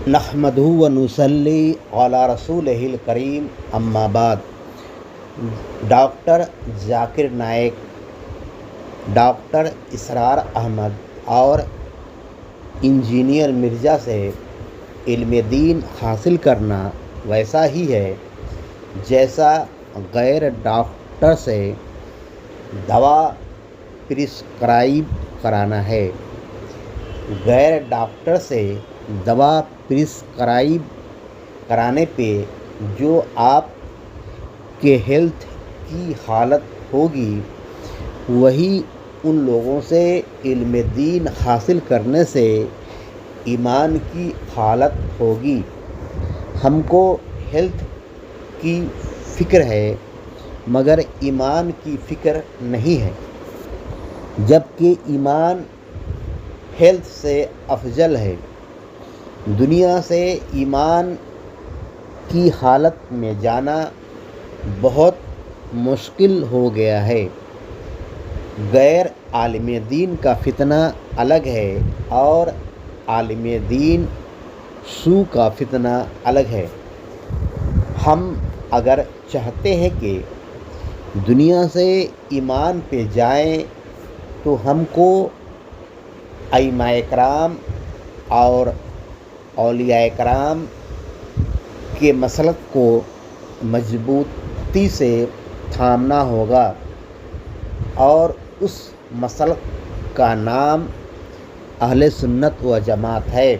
نحمدہ و نصلی علی رسولہ الکریم اما بعد۔ ڈاکٹر ذاکر نائک، ڈاکٹر اسرار احمد اور انجینئر مرزا سے علم دین حاصل کرنا ویسا ہی ہے جیسا غیر ڈاکٹر سے دوا پرسکرائب کرانا ہے۔ غیر ڈاکٹر سے دوا پرسکرائب کرانے پہ جو آپ کے ہیلتھ کی حالت ہوگی وہی ان لوگوں سے علم دین حاصل کرنے سے ایمان کی حالت ہوگی۔ ہم کو ہیلتھ کی فکر ہے مگر ایمان کی فکر نہیں ہے، جبکہ ایمان ہیلتھ سے افضل ہے۔ دنیا سے ایمان کی حالت میں جانا بہت مشکل ہو گیا ہے۔ غیر عالم دین کا فتنہ الگ ہے اور عالم دین سو کا فتنہ الگ ہے۔ ہم اگر چاہتے ہیں کہ دنیا سے ایمان پہ جائیں تو ہم کو ائمہ کرام اور اولیاء کرام کے مسلک کو مضبوطی سے تھامنا ہوگا، اور اس مسلک کا نام اہل سنت و جماعت ہے۔